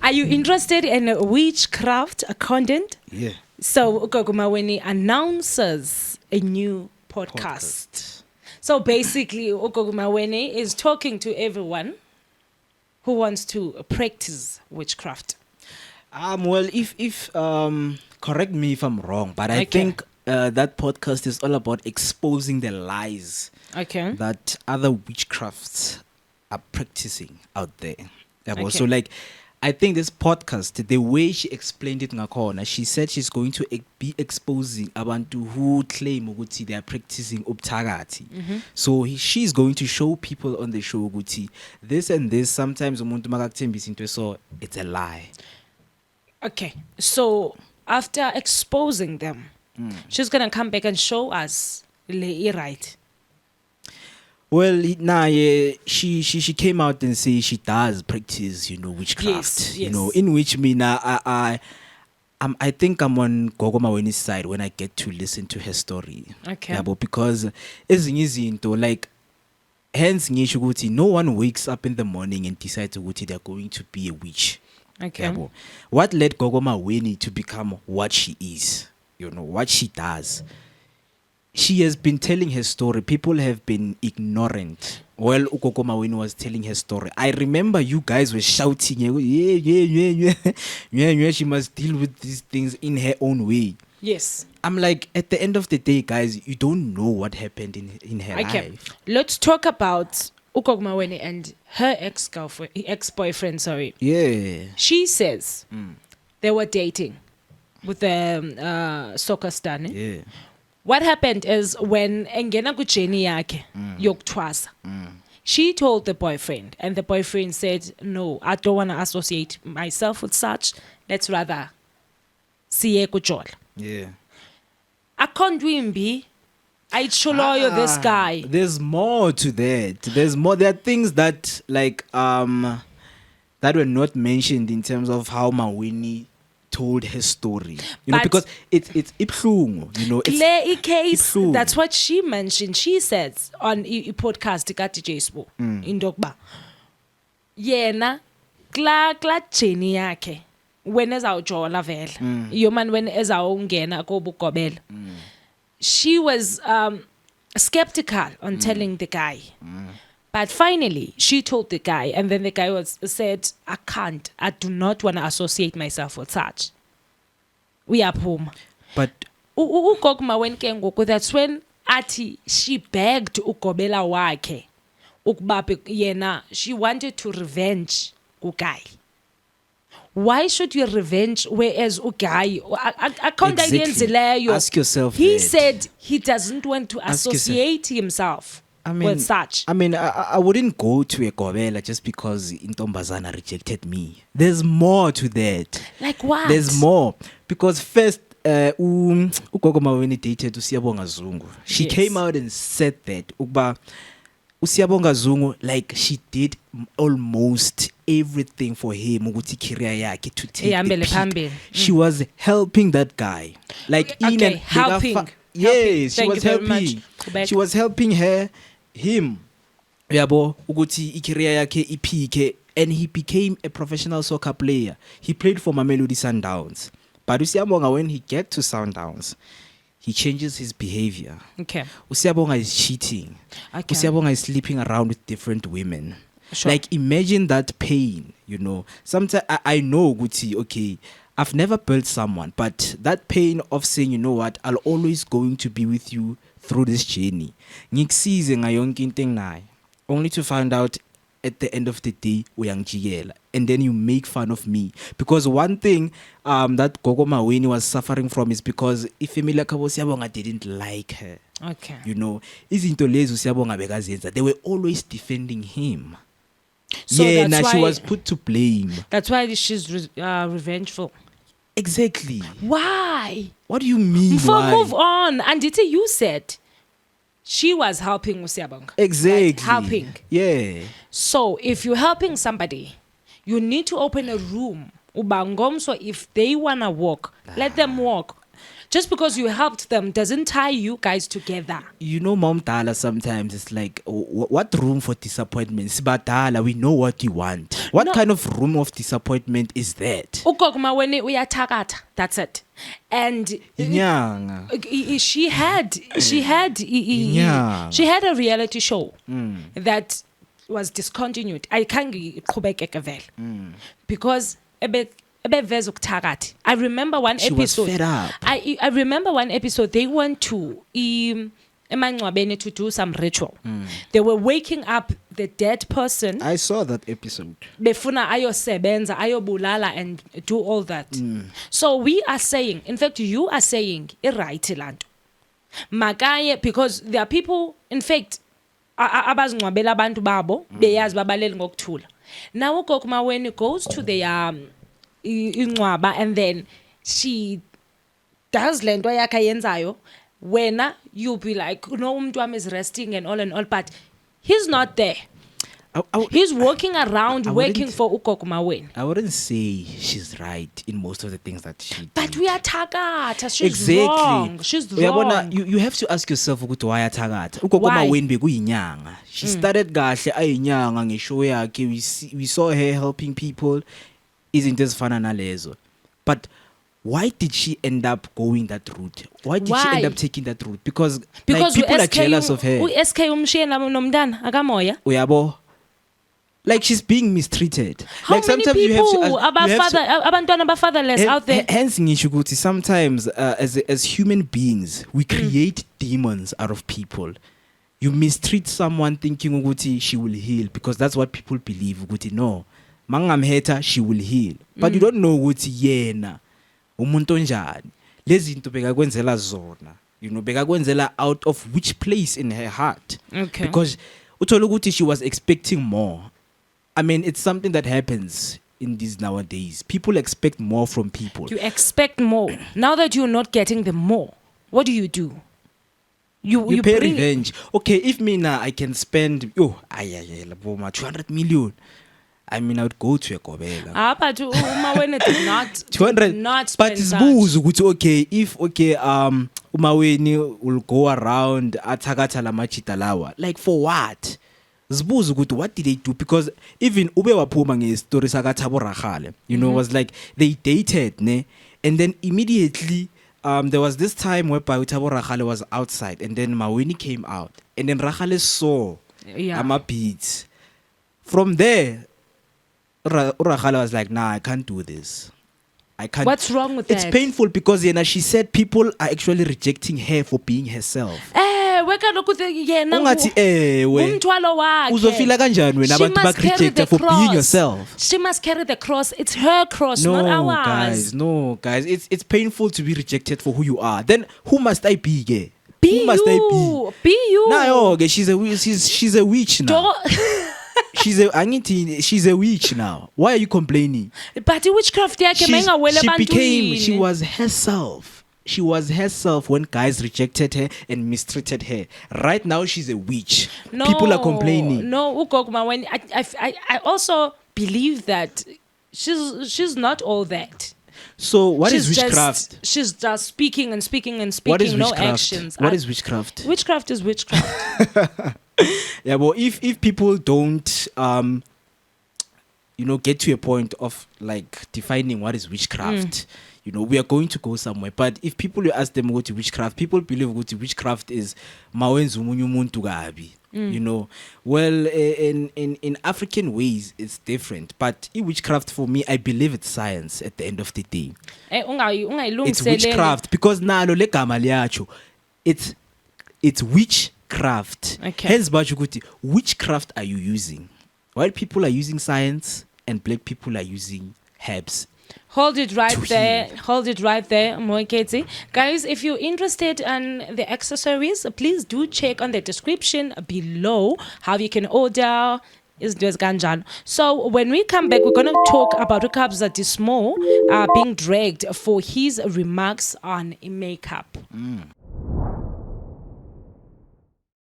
Are you interested in witchcraft content? Yeah. So Gogo Maweni announces a new podcast. So basically, Gogo Maweni is talking to everyone who wants to practice witchcraft. Well, if correct me if I'm wrong, but I Okay. think that podcast is all about exposing the lies Okay. that other witchcrafts are practicing out there. Yabo. Okay. So like, I think this podcast, the way she explained it ngakhona, she said she's going to be exposing abantu who claim ukuthi they are practicing ubthakathi. So she's going to show people on the show ukuthi this and this, sometimes umuntu makakuthembisa into so it's a lie. Okay. So after exposing them, she's gonna come back and show us le right. Well, she came out and say she does practice, witchcraft. Yes, yes. In which I think I'm on Gogo Maweni's side when I get to listen to her story. Okay. Yabo, because ezinye izinto like hence ngisho ukuthi no one wakes up in the morning and decides ukuthi they're going to be a witch. Okay. Yabo. What led Gogo Maweni to become what she is? What she does. She has been telling her story. People have been ignorant. While Gogo Maweni was telling her story, I remember you guys were shouting, yeah, she must deal with these things in her own way. Yes. I'm like, at the end of the day, guys, you don't know what happened in her life. Let's talk about Gogo Maweni and her ex-boyfriend, sorry. Yeah. She says they were dating with the soccer star. Ne? Yeah. What happened is when engena kujeni yakhe yokuthwasa, she told the boyfriend, and the boyfriend said, "No, I don't want to associate myself with such. Let's rather siye kujola." Yeah. Akondwimbi, I choloyo this guy. There's more to that. There's more. There are things that like that were not mentioned in terms of how Maweni told her story. But because it's ibhlungu, it's Claire case, ibhlungu. that's what she mentioned. She says on a podcast ka DJ Sbo in Dogba. Yena kla jeni yakhe when ezawujola vela. Yoman when ezawungena ko bugobela. She was skeptical on telling the guy. But finally, she told the guy, and then the guy said, I do not want to associate myself with such. We are home. But Gogo Maweni ke ngoku, that's when she begged ukobela wakhe ukuba yena, she wanted to revenge uguy. Why should you revenge whereas uguy Exactly. Ask yourself he that. said he doesn't want to associate himself with such. I wouldn't go to a Gobela just because Intombazana rejected me. There's more to that. Like what? There's more. Because first, Gogo Maweni dated Usiyabonga Zungu. She Yes. came out and said that Usiyabonga Zungu, like she did almost everything for him ukuthi career yakhe to take the Ihambele peak. phambili. She was helping that guy. Like in Okay, and helping. Yes, she Thank was you very much. helping. Qhubeka. She was helping him. Yabo ukuthi icareer yakhe iphike, and he became a professional soccer player. He played for Mamelodi Sundowns. But Usiyabonga, when he get to Sundowns, he changes his behavior. Okay. Usiyabonga is cheating. Okay. Usiyabonga is sleeping around with different women. Sure. Like imagine that pain, Sometimes I know Guti, okay, I've never built someone, but that pain of saying, you know what, I'll always going to be with you through this journey. Ngikusize ngayo yonke into engenayo. Only to find out at the end of the day uyangijikela, and then you make fun of me. Because one thing that Gogo Maweni was suffering from is because ifamily yakhe Usiyabonga didn't like her. Okay. Izinto lezi Usiyabonga bekazenza, they were always defending him. So yeah, that's now she why- was put to blame. That's why she's revengeful. Exactly. Why? What do you mean? Why? Move on. Andita, you said she was helping Usiyabonga. Exactly. Right? Helping. Yeah. So if you're helping somebody, you need to open a room. Ubangom, so if they wanna walk, let them walk. Just because you helped them doesn't tie you guys together. You know, Mom Dala, sometimes it's like, what room for disappointment? Sibadala, we know what you want. What kind of room of disappointment is that? Gogo Maweni uyathakatha. That's it. And Inyanga. she had a reality show that was discontinued. I can't because I remember one She episode. was fed up. I remember one episode. They went to Emangcwabeni to do some ritual. They were waking up the dead person. I saw that episode. Befuna ayosebenza, ayobulala, and do all that. So we are saying, in fact, you are saying, irright Makaye, because there are people, in fact, abazingcwabela abantu babo beyazi babaleli ngokuthula. Now Gogo Maweni goes to the ingcwaba, and then she does lento yakhe yenzayo. When you'll be like, no, umuntu wami is resting and all, but he's not there. He's walking around working for Gogo Maweni. I wouldn't say she's right in most of the things that she did. But we are Tagata. She's wrong. She's wrong. You have to ask yourself why Tagata. Gogo Maweni bekuyinyanga. She started kahle ayinyanga ngeshow yakhe. We saw her helping people. Isn't this fun nalezo? But why did she end up going that route? Why did she end up taking that route? Because like, people are jealous of her. Uyabo. Like she's being mistreated. How like many sometimes people you have to abantwana fatherless out there? Hence ngisho sometimes as human beings we create demons out of people. You mistreat someone thinking ukuthi she will heal because that's what people believe. Ukuthi no, mangamheta she will heal. But you don't know ukuthi yena umuntu onjani. Lezi zinto bekakwenzela zona. You know, bekakwenzela out of which place in her heart. Okay. Because uthola ukuthi she was expecting more. I mean, it's something that happens in these nowadays. People expect more from people. You expect more. Now that you're not getting the more, what do? You pay revenge. Okay, if me now I can spend 200 million. I mean, I would go to a Kobela. But Maweni did not 200. not But spend it's such. booze. Okay, if Maweni will go around Atagata la Machitalawa, like for what? Zbuzu good. What did they do? Because even Ube Wapuma story Sagatabo Rachale, you know, was like they dated, ne? And then immediately there was this time where Utabo Rachale was outside, and then Maweni came out, and then Rachale saw Ama beats. From there, Rachale was like, nah, I can't do this. I can't. What's wrong with that? It's painful because she said people are actually rejecting her for being herself. Ungathi umthwalo wakhe. Uzofila kanjani wena abantu bakurejecta for being yourself? She must carry the cross. It's her cross, not ours. No, guys. It's painful to be rejected for who you are. Then who must I be? Who must I be? Be you. Nah, okay, she's a witch now. She's a witch now. Why are you complaining? But witchcraft she was herself. She was herself when guys rejected her and mistreated her. Right now, she's a witch. No, people are complaining. No, Gogo Maweni, I also believe that she's not all that. So what is witchcraft? She's just speaking and speaking and speaking. What is no witchcraft? actions. What is witchcraft? Witchcraft is witchcraft. Yeah, well, if people don't get to a point of like defining what is witchcraft, we are going to go somewhere. But if people ask them what is witchcraft, people believe what witchcraft is mawenza umunye umuntu kabi. Well, in African ways it's different, but witchcraft for me, I believe it's science at the end of the day. It's witchcraft because nalo le gama liyacho, it's witchcraft. Okay. Hence bajukuti, witchcraft are you using? White people are using science and black people are using herbs. Hold it right there, Moeketsi. Guys, if you're interested in the accessories, please do check on the description below how you can order. So when we come back, we're going to talk about Ukabza Dismo being dragged for his remarks on makeup.